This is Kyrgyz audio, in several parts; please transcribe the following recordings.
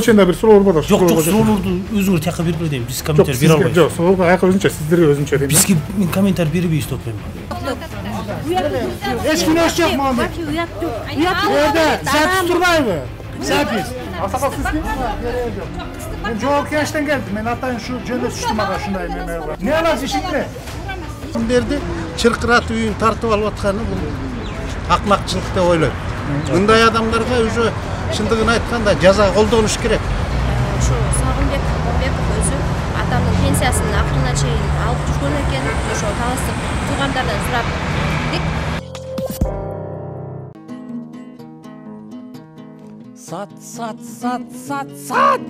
Ошондой бир суроо болбоду. Жок, суроолорду өзүңөр тияка бербей дейм. Биз комментарий бере албайбыз. Жок, суроо аяка өзүнчө, сиздерге өзүнчө дейм. Бизге комментарий бербейбиз деп атпаймынбы? Эч күнөөс жок Мамбек. Уят жок. Жерде запись турбайбы? Запись. Асакал сизге? Мен жоопкерчиликтен келдим. Мен атайын ушу жөндөп түштү мага ушундай неме бар. Не аласыз ишитме? Кимдерди чыркырат үйүн тартып алып атканы бул акмакчылык деп ойлойм. Мындай адамдарга уже чындыгын айтканда жаза колдонуш керек. Ошо Сагынбек Момбеков өзү атамдын пенсиясын акырына чейин алып жүргөн экен. Ошо таасып туугандардан сурап дик. Сат.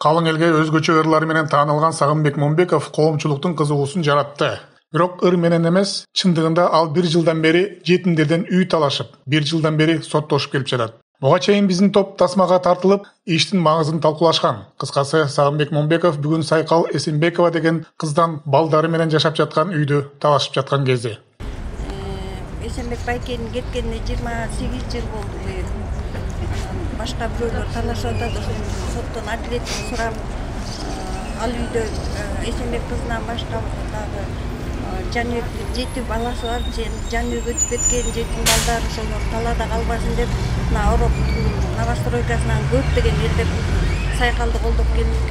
Калың элге өзгөчө ырлары менен таанылган Сагынбек Момбеков коомчулуктун кызыгуусун жаратты. Бирок ыр менен эмес, чындыгында ал 1 жылдан бери жетимдерден үй талашып, 1 жылдан бери соттошуп келип жатат. Буга чейин биздин топ тасмага тартылып, иштин маңызын талкуулашкан. Кыскасы, Сагынбек Момбеков бүгүн Сайкал Эсенбекова деген кыздан балдары менен жашап жаткан үйдү талашып жаткан кезде. Эсенбек байкенин кеткенине 28 жыл болду. Башка бирөөлөр талашып атат, соттон адилеттик сурап, ал үйдө Эсенбек кызынан башка дагы жети баласы бар, жаңы өтүп кеткен жетим балдар ошолор талаада калбасын деп, Ороп новостройкасынан көптөгөн элдер Сайкалды колдоп келдик.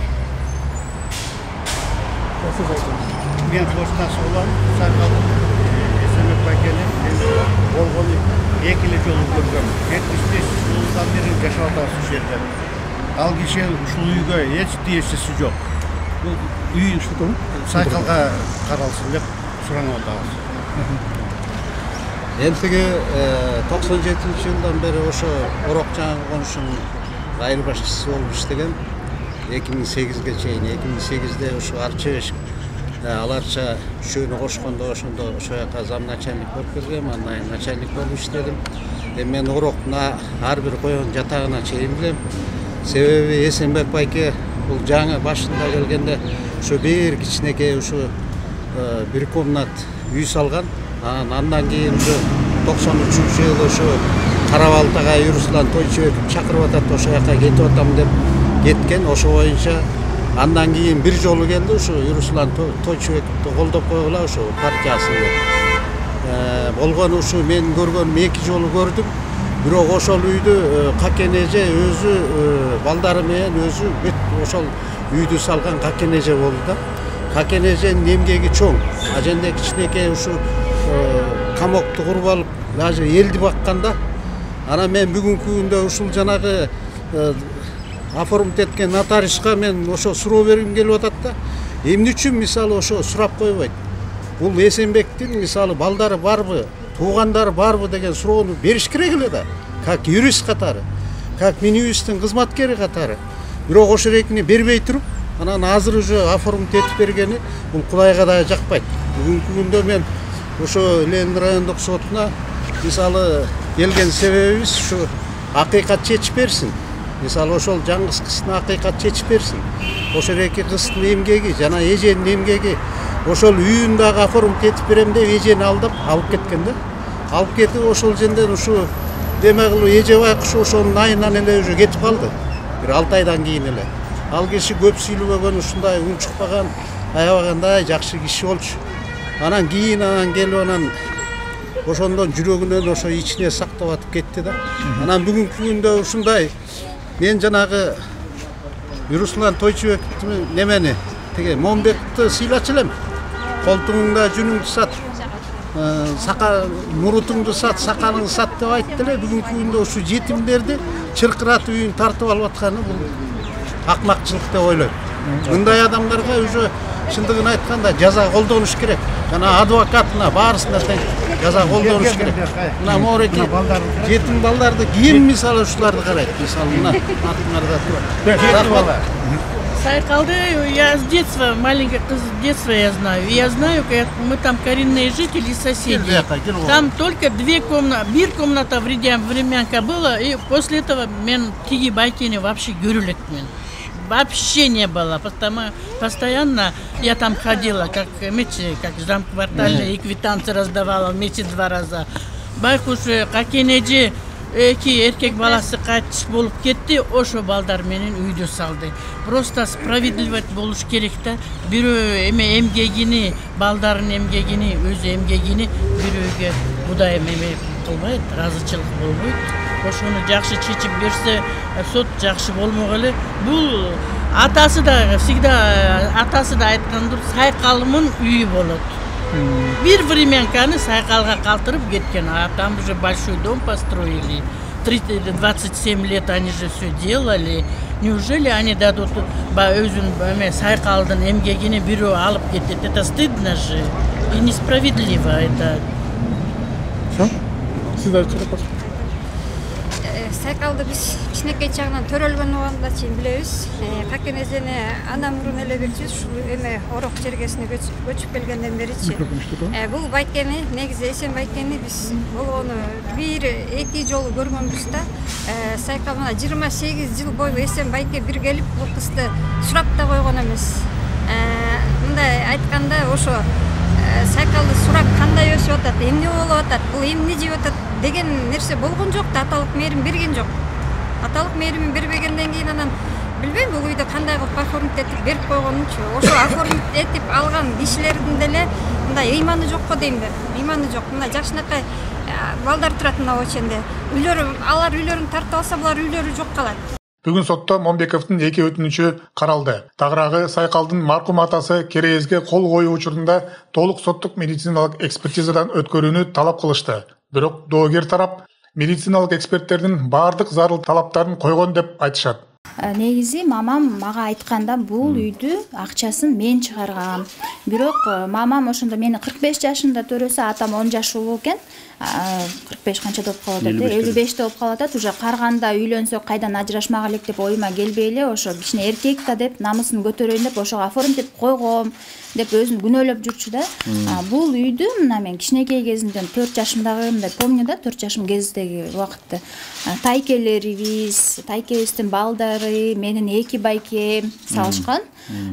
Мен Костас улам, Сайкал Эсенбек байкенин болгону 2 жолу көргөм. 75 жылдан бери жашап атабыз ушул жерде. Ал киши ушул үйгө эч тиешеси жок. Бул үй Сайкалга каралсын деп сураңып атабыз. Ентиги 97-жылдан бери ошо Орок жаңы конушунун айырбашчысы болуп иштеген. 2008-ге чейин 2008-де ошо Арчебеш аларча үшөөнү кошкондо ошондо ошо жака зам начальник болуп келгем, андан кийин начальник болуп иштедим. Мен Ороктун ар бир койгон жатагына чейин билем. Себеби Эсенбек байке бул жаңы башында келгенде ошо бир кичинекей ошо бир комнат үй салган. Андан кийин ошо 93-жылы ошо Карабалтага Юруслан Тойчубеков чакырып атат, ошо жака кетип атам деп кеткен. Ошо боюнча андан кийин бир жолу келди, ошо Юруслан Тойчубековду колдоп койгула ошо партиясында. Болгону ушу мен көргөнүм 2 жолу көрдүм. Бирок ошол үйдү Какенеже өзү балдары менен өзү бүт ошол үйдү салган Какенеже болду да. Какенеженин эмгеги чоң. Аженде кичинекей ушу камокту куруп алып, даже элди бакканда, ана мен бүгүнкү күндө ушул жанагы оформить эткен нотариуска мен ошо суроо бергим келип атат да. Эмне үчүн мисалы ошо сурап койбойт? Бул Эсенбектин мисалы балдары барбы, туугандары барбы деген суроону бериш керек эле да. Как юрист катары, как Минюсттин кызматкери катары. Бирок ошо эрекини бербей туруп, анан азыр уже оформить этип бергени бул Кудайга да жакпайт. Бүгүнкү күндө мен ошо Ленин райондук сотуна мисалы келген себебибиз ушу акыйкат чечип берсин. Мисалы ошол жаңгыз кыздын акыйкат чечип берсин. Ошо эки кыздын эмгеги жана эженин эмгеги ошол үйүн дагы оформить этип берем деп эжени алдап алып кеткен да. Алып кетип ошол жерден ушу деме кылып эже байкуш ошонун айынан эле уже кетип калды. Бир 6 айдан кийин эле. Ал киши көп сүйлөбөгөн, ушундай унчукпаган, аябагандай жакшы киши болчу. Анан кийин келип анан ошондон жүрөгүнөн ошо ичине сактап атып кетти да. Анан бүгүнкү күндө ушундай мен жанагы Юруслан Тойчубековдун немени тиги Момбекти сыйлачу элем. Колтуңда жүнүңдү сат, мурутуңду сат, сакалыңды сат деп айтты эле. Бүгүнкү күндө ушу жетимдерди чыркырат үйүн тартып алып атканы бул акмакчылык деп ойлойм. Мындай адамдарга уже чындыгын айтканда жаза колдонуш керек. Жана адвокатына баарысына тең жаза колдонуш керек. Мына мореки жетим балдарды ким мисалы ушуларды карайт? Мисалы мына артыңарда тур. Сайкалды я с детства, маленькая с детства я знаю. И я знаю, мы там коренные жители, соседи. Там только 2 комнаты, бир комната времянка было, и после этого мен тиги байкени вообще görülük мен. Вообще не было, потому постоянно я там ходила, как замквартальная, и квитанции раздавала в месяц 2 раза. Байкуш, Какенеже, эки эркек баласы кайтыш болуп кетти, ошо балдар менен үйдө салды. Просто справедливость болуш керек да. Бирөө эме эмгегини, балдарын эмгегини, өзү эмгегини бирөөгө Кудай эме кылбайт, ыраазычылык болбойт. Ошону жакшы чечип берсе, сот жакшы болмок эле. Бул атасы да всегда айткандыр, Сайкалымын үйү болот. Бир времянканы Сайкалга калтырып кеткен. А там уже большой дом построили. 27 лет они же все делали. Неужели они дадут өзүн Сайкалдын эмгегини бирөө алып кетет? Это стыдно же и несправедливо это. Все? Сиз айтып Сайкалды биз кичинекей чагынан төрөлгөн убагында чейин билебиз. Какен эжени ана мурун эле билчүбүз. Ушул эме Орок чергесине көчүп келгенден беричи. Бул байкени, негизи Эсен байкени биз болгону 1-2 жолу көргөнбүз да. Сайкал мына 28 жыл бою Эсен байке бир келип бул кызды сурап да койгон эмес. Мындай айтканда ошо Сайкалды сурап кандай өсүп атат, эмне болуп атат, бул эмне жеп атат деген нерсе болгон жок да, аталык мээрим берген жок. Аталык мээримин бербегенден кийин анан билбейм бул үйдө кандай кылып оформить этип берип койгонунчу. Ошо оформить этип алган кишилердин деле мындай ыйманы жокко дейм да. Ыйманы жок. Мына жакшынакай балдар турат мына оченде. Алар үйлөрүн тартып алса, булар үйлөрү жок калат. Бүгүн сотто Момбековдун 2 өтүнүчү каралды. Тагыраагы Сайкалдын маркум атасы Кереезге кол коюу учурунда толук соттук медициналык экспертизадан өткөрүүнү талап кылышты. Бирок доогер тарап медициналык эксперттердин баардык зарыл талаптарын койгон деп айтышат. Негизи мамам мага айтканда бул үйдү акчасын мен чыгаргам. Бирок мамам ошондо мени 45 жашында төрөсө, атам 10 жаш улуу экен. 45 канча деп калат эле, 55 деп калат атат. Уже карганда үйлөнсөк кайдан ажырашмак элек деп оюма келбей эле, ошо кичине эркек да деп намысын көтөрөйүн деп ошого оформить деп койгом деп өзүн күнөөлөп жүрчү да. Бул үйдү мына мен кичинекей кезимден 4 жашымдагы деп помню да, 4 жашым кездеги убакытта тайкебиздин балдары, менин 2 байке салышкан.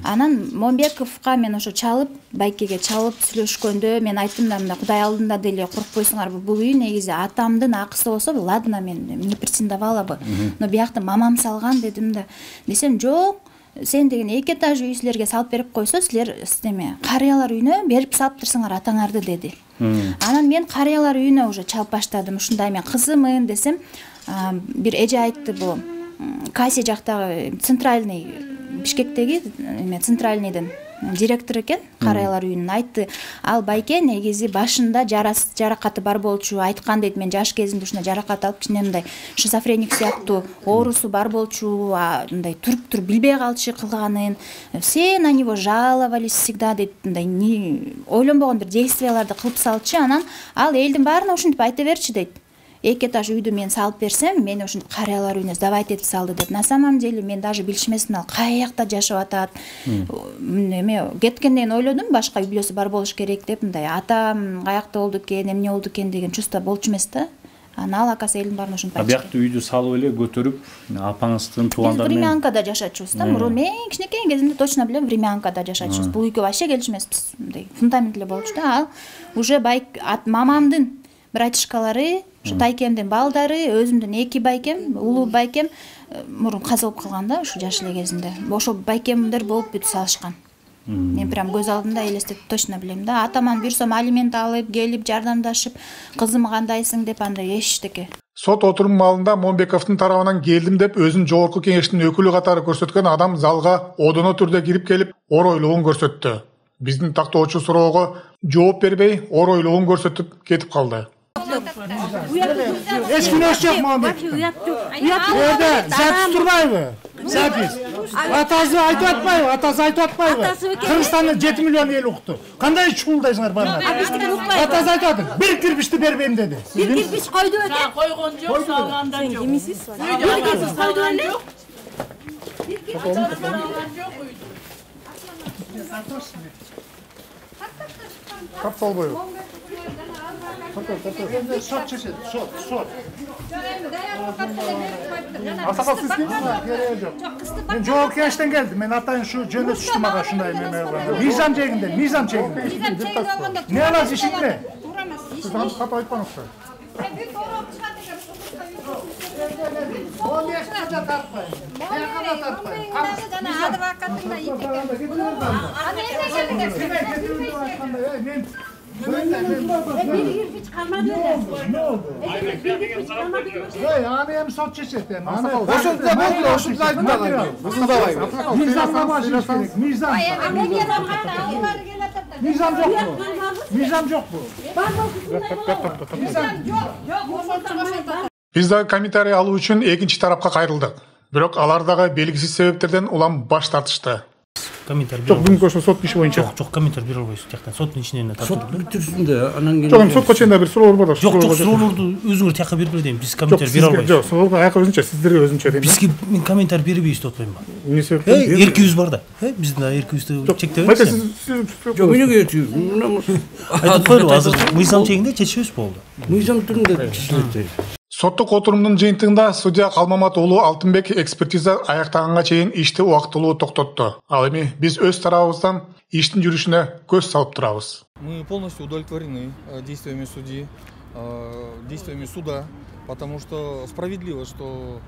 Анан Момбековго мен ошо чалып, байкеге чалып сүйлөшкөндө мен айттым да, мына Кудай алдында деле коркпойсуңар, бул үй негизи атамдын акысы болсо, ладно, мен не претендовала бы. Но биякта мамам салган дедим да. Десем, жок, сен деген 2 этаж үй силерге салып берип койсо, силер карыялар үйүнө берип салып турсаңар атаңарды деди. Анан мен карыялар үйүнө уже чалып баштадым. Ушундай мен кызымын десем, бир эже айтты, бул Каси жактагы центральный Бишкектеги центральныйдын директор экен, карыялар үйүнүн, айтты. Ал байке негизи башында жаракаты бар болчу, айткан дейт, мен жаш кезимде ушундай жаракат алып кичине мындай шизофреник сыяктуу оорусу бар болчу, мындай туруп билбей калчу кылганын. Все на него жаловались всегда дейт, мындай ойлонбогон бир действияларды кылып салчу. Анан ал элдин баарына ушинтип айта берчи дейт. 2 этаж үйдү мен салып берсем, мени ушинтип карыялар үйүнө сдавать этип салды деп. На самом деле мен даже билишмесин ал каякта жашап атат. Эме кеткенден кийин ойлодум, башка үй бүлөсү бар болуш керек деп, мындай атам каякта болду экен, эмне болду экен деген чувство болчу эмес да. Анан ал акасы элдин баарына ушинтип айтты. Биякта үйдү салып эле көтөрүп, апаңыздын туугандары менен времянкада жашачубуз да. Мурун мен кичинекей кезимде точно билем, времянкада жашачубуз. Бул үйгө вообще келишмеспиз. Мындай фундамент эле болчу да. Ал уже мамамдын братишкалары, ушу тайкемдин балдары, өзүмдүн 2 байкем, улуу байкем мурун каза болуп калган да, ушу жаш эле кезинде. Ошо байкемдер болуп бүт салышкан. Мен прям көз алдымда элестетип точно билем да. Атаман бир сом алимент алып, келип жардамдашып, кызым кандайсың деп андай эчтеке. Сот отурум маалында Момбековдун тарабынан келдим деп өзүн жогорку кеңештин өкүлү катары көрсөткөн адам залга одоно түрдө кирип келип, оройлугун көрсөттү. Биздин тактоочу суроого жооп бербей, оройлугун көрсөтүп кетип калды. Эч күнөөсү жок Мамбек. Жерде запись турбайбы? Запись. Атасы айтып атпайбы? Атасы айтып атпайбы? Кыргызстанда 7 миллион эл укту. Кандай чуулдайсыңар барма? Атасы айтып атты. Бир кирпичти бербейм деди. Бир кирпич койду экен. Койгон жок, салганда жок. Бир кирпич койду эле. Бир кирпич салган жок үйдү. Кап болбойбу? Сот чечет, сот. Асакал сиз кимсиз? Кереги жок. Мен жогорку кеңештен келдим. Мен атайын ушу жөнөтүп түштү мага ушундай эме. Мыйзам жегинде. Не аласыз ишиңде? Сиз кат айтпаңызчы. да тартпайм. Бияка да тартпайм. Адвокатыңда Ey, аны эми сот чечет эми. Ошондо болду, ошондо айтпаган. Мыйзамга башыңыз керек. Мыйзам. Мыйзам жокпу? Мыйзам жокпу? Биз дагы комментарий алуу үчүн экинчи тарапка кайрылдык. Бирок алар дагы белгисиз себептерден улам баш тартышты. Комментарий Жок, бүгүнкү ошо сот иши боюнча. Жок, комментарий бере албайсыз. Тияктан соттун ичинен тартып. Бүтүрсүн да, анан кийин. Жок, сотко чейин да бир суроо бар. Жок, суроолорду өзүңөр тияка берип бере дейм. Биз комментарий бере албайбыз. Жок, суроого аяка өзүнчө, сиздерге өзүнчө дейм. Бизге мен комментарий бербейбиз деп атпаймынбы? Эмне себептен? Эркибиз бар да. Биздин да эркибизди чектебейбиз. Жок, эмнеге өтүп? Айтып коелу, азыр мыйзам чегинде чечишебиз болду. Мыйзам түрүндө чечилет. Соттук отурумдун жыйынтыгында судья Калмамат уулу Алтынбек экспертиза аяктаганга чейин ишти убактылуу токтотту. Ал эми биз өз тарабыбыздан иштин жүрүшүнө көз салып турабыз. Мы полностью удовлетворены действиями судьи, действиями суда, потому что справедливо, что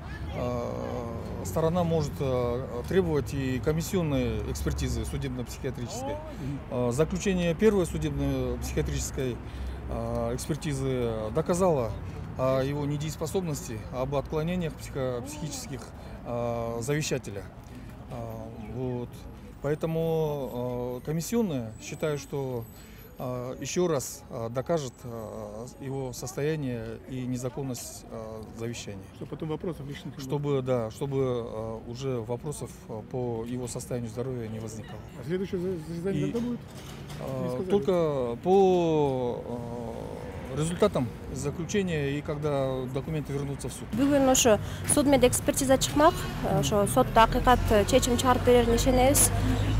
сторона может требовать и комиссионной экспертизы судебно-психиатрической. Заключение первой судебно-психиатрической экспертизы доказало о его недееспособности, об отклонениях психических завещателя. Вот. Поэтому комиссионная, считаю, что еще раз докажет его состояние и незаконность завещания. Чтобы потом вопросов лишних не было. Чтобы уже вопросов по его состоянию здоровья не возникало. А следующее заседание когда будет? Только по результатам заключения и когда документы вернутся в суд. Бүгүн ошо судмедэкспертиза чыкмак. Ошо сотто акыйкат чечим чыгарып берерин ишенебиз.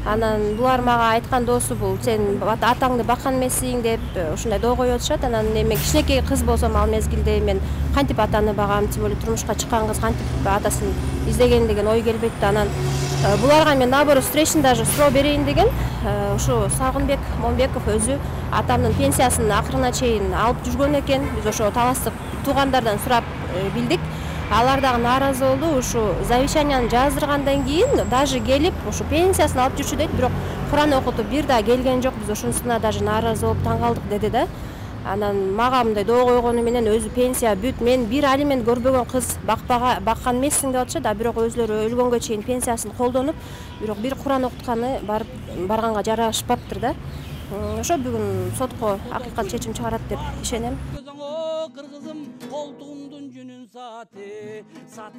Анан булар мага айткан досу бул сен атаңды баккан эмессиң деп ушундай доо коюп атышат. Анан эми кичинекей кыз болсом ал мезгилде мен кантип атаны багам, тем более турмушка чыккан кыз кантип атасын издеген деген ой келбейт. Анан буларга мен наоборот встречный даже суроо берейин деген. Ушу Сагынбек Момбеков өзү атамдын пенсиясын акырына чейин алып жүргөн экен. Биз ошо таластык туугандардан сурап билдик. Алар дагы нааразы болду. Ушу завещанияны жаздыргандан кийин даже келип ушу пенсиясын алып жүрчү дейт, бирок Куран окутуп бир да келген жок. Биз ошонусуна даже нааразы болуп таң калдык деди да. Анан мага мындай доо койгону менен өзү пенсия бүт, мен бир алимент көрбөгөн кыз баккан эмессиң деп атышат. А бирок өзлөрү өлгөнгө чейин пенсиясын колдонуп, бирок бир Куран окутканы барганга жарашпаптыр да. Ошо бүгүн сотко акыйкат чечим чыгарат деп ишенем. Кыргызым колтугумдун жүнүн саты, сат.